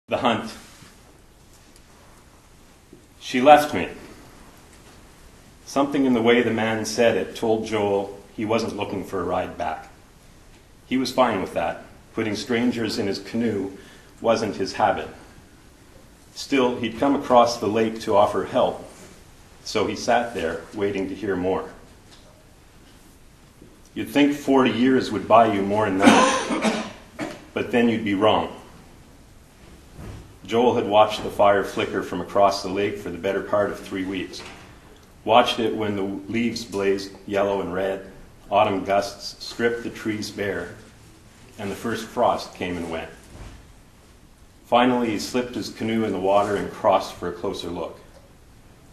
The hunt. She left me. Something in the way the man said it told Joel he wasn't looking for a ride back. He was fine with that. Putting strangers in his canoe wasn't his habit. Still, he'd come across the lake to offer help, so he sat there waiting to hear more. You'd think 40 years would buy you more than that, but then you'd be wrong. Joel had watched the fire flicker from across the lake for the better part of 3 weeks. Watched it when the leaves blazed yellow and red, autumn gusts stripped the trees bare, and the first frost came and went. Finally, he slipped his canoe in the water and crossed for a closer look.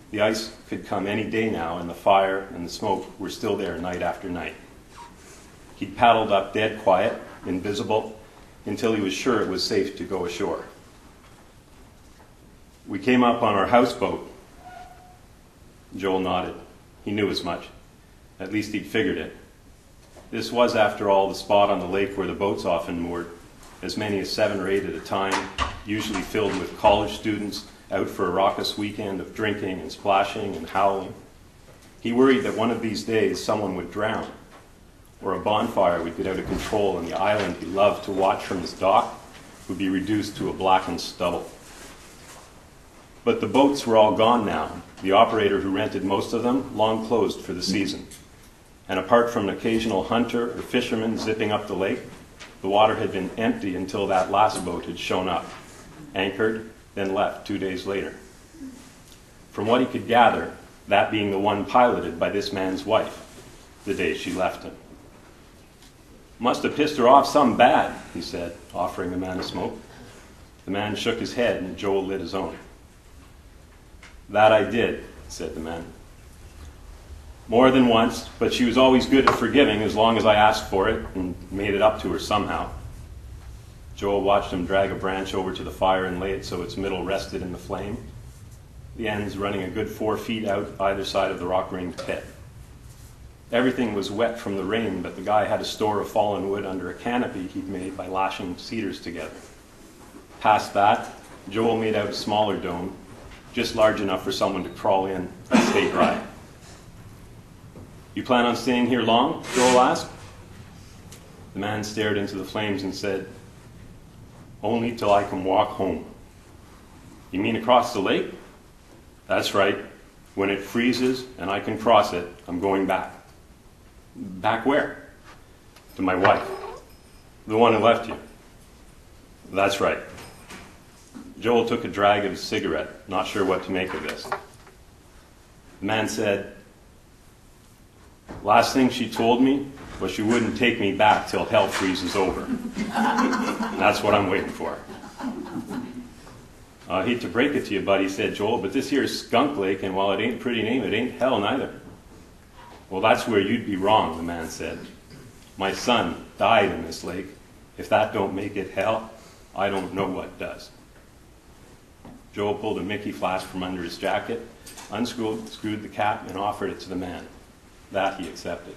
The ice could come any day now, and the fire and the smoke were still there night after night. He paddled up dead quiet, invisible, until he was sure it was safe to go ashore. We came up on our houseboat. Joel nodded. He knew as much. At least he'd figured it. This was, after all, the spot on the lake where the boats often moored, as many as 7 or 8 at a time, usually filled with college students out for a raucous weekend of drinking and splashing and howling. He worried that one of these days someone would drown, or a bonfire would get out of control and the island he loved to watch from his dock would be reduced to a blackened stubble. But the boats were all gone now. The operator who rented most of them long closed for the season. And apart from an occasional hunter or fisherman zipping up the lake, the water had been empty until that last boat had shown up, anchored, then left 2 days later. From what he could gather, that being the one piloted by this man's wife, the day she left him. Must have pissed her off some bad, he said, offering the man a smoke. The man shook his head and Joel lit his own. That I did, said the man. More than once, but she was always good at forgiving as long as I asked for it and made it up to her somehow. Joel watched him drag a branch over to the fire and lay it so its middle rested in the flame, the ends running a good 4 feet out either side of the rock-ringed pit. Everything was wet from the rain, but the guy had a store of fallen wood under a canopy he'd made by lashing cedars together. Past that, Joel made out a smaller dome, just large enough for someone to crawl in and stay dry. You plan on staying here long? Joel asked. The man stared into the flames and said, only till I can walk home. You mean across the lake? That's right. When it freezes and I can cross it, I'm going back. Back where? To my wife. The one who left you. That's right. Joel took a drag of his cigarette, not sure what to make of this. The man said, last thing she told me was she wouldn't take me back till hell freezes over. That's what I'm waiting for. I hate to break it to you, buddy, said Joel, but this here's Skunk Lake, and while it ain't a pretty name, it ain't hell neither. Well, that's where you'd be wrong, the man said. My son died in this lake. If that don't make it hell, I don't know what does. Joel pulled a Mickey flask from under his jacket, unscrewed the cap, and offered it to the man. That he accepted.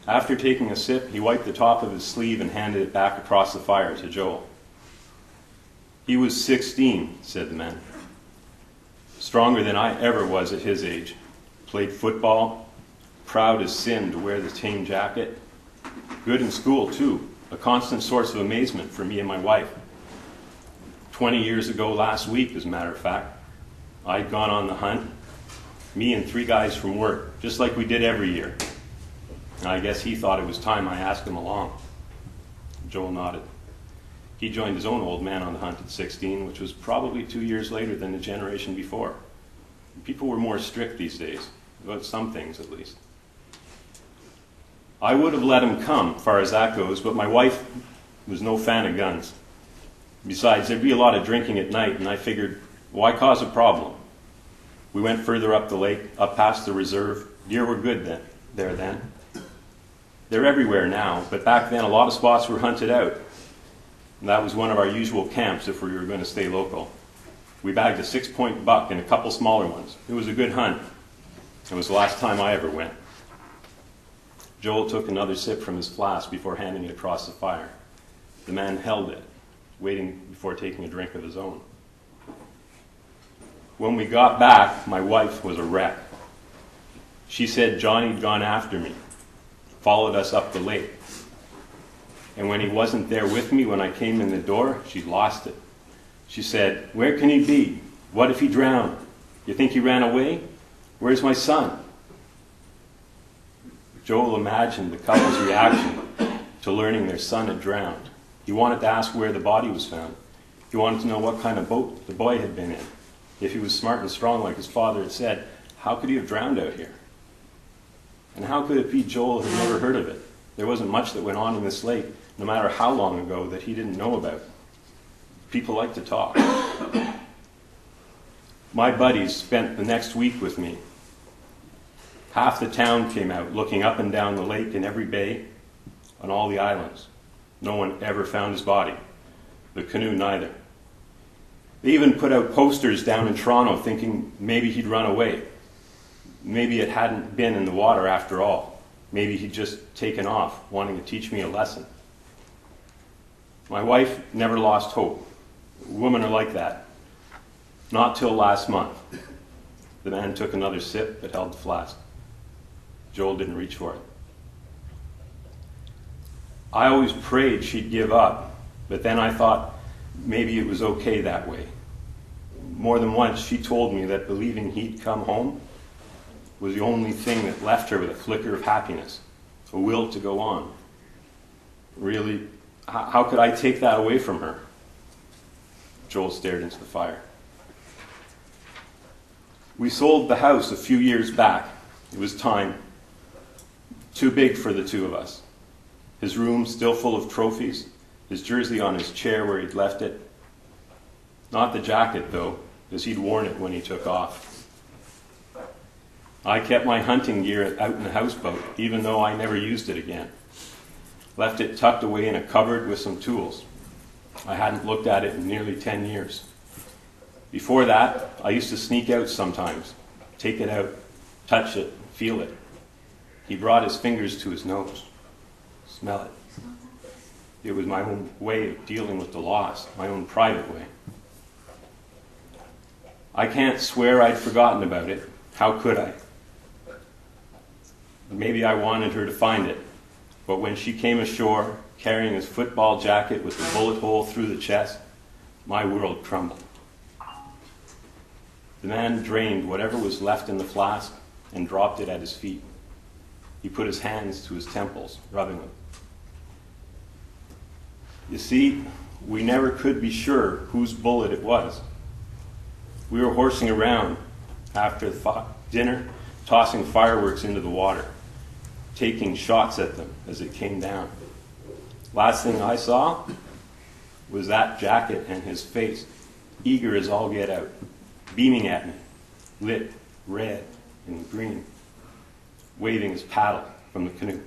After taking a sip, he wiped the top of his sleeve and handed it back across the fire to Joel. He was 16, said the man. Stronger than I ever was at his age. Played football, proud as sin to wear the team jacket. Good in school, too, a constant source of amazement for me and my wife. 20 years ago last week, as a matter of fact, I'd gone on the hunt, me and 3 guys from work, just like we did every year. And I guess he thought it was time I asked him along. Joel nodded. He joined his own old man on the hunt at 16, which was probably 2 years later than the generation before. People were more strict these days, about some things at least. I would have let him come, far as that goes, but my wife was no fan of guns. Besides, there'd be a lot of drinking at night, and I figured, why cause a problem? We went further up the lake, up past the reserve. Deer were good there then. They're everywhere now, but back then a lot of spots were hunted out. And that was one of our usual camps if we were going to stay local. We bagged a 6-point buck and a couple smaller ones. It was a good hunt. It was the last time I ever went. Joel took another sip from his flask before handing it across the fire. The man held it, waiting before taking a drink of his own. When we got back, my wife was a wreck. She said Johnny'd gone after me, followed us up the lake. And when he wasn't there with me when I came in the door, she lost it. She said, "Where can he be? What if he drowned? You think he ran away? Where's my son?" Joel imagined the couple's reaction to learning their son had drowned. He wanted to ask where the body was found. He wanted to know what kind of boat the boy had been in. If he was smart and strong like his father had said, how could he have drowned out here? And how could it be Joel had never heard of it? There wasn't much that went on in this lake, no matter how long ago, that he didn't know about. People like to talk. My buddies spent the next week with me. Half the town came out, looking up and down the lake in every bay, on all the islands. No one ever found his body. The canoe neither. They even put out posters down in Toronto thinking maybe he'd run away. Maybe it hadn't been in the water after all. Maybe he'd just taken off, wanting to teach me a lesson. My wife never lost hope. Women are like that. Not till last month. The man took another sip but held the flask. Joel didn't reach for it. I always prayed she'd give up, but then I thought maybe it was okay that way. More than once, she told me that believing he'd come home was the only thing that left her with a flicker of happiness, a will to go on. Really, how could I take that away from her? Joel stared into the fire. We sold the house a few years back. It was time. Too big for the two of us. His room still full of trophies, his jersey on his chair where he'd left it. Not the jacket, though, as he'd worn it when he took off. I kept my hunting gear out in the houseboat, even though I never used it again. Left it tucked away in a cupboard with some tools. I hadn't looked at it in nearly 10 years. Before that, I used to sneak out sometimes, take it out, touch it, feel it. He brought his fingers to his nose. Smell it. It was my own way of dealing with the loss, my own private way. I can't swear I'd forgotten about it. How could I? Maybe I wanted her to find it, but when she came ashore, carrying his football jacket with the bullet hole through the chest, my world crumbled. The man drained whatever was left in the flask and dropped it at his feet. He put his hands to his temples, rubbing them. You see, we never could be sure whose bullet it was. We were horsing around after dinner, tossing fireworks into the water, taking shots at them as it came down. Last thing I saw was that jacket and his face, eager as all get out, beaming at me, lit red and green, waving his paddle from the canoe.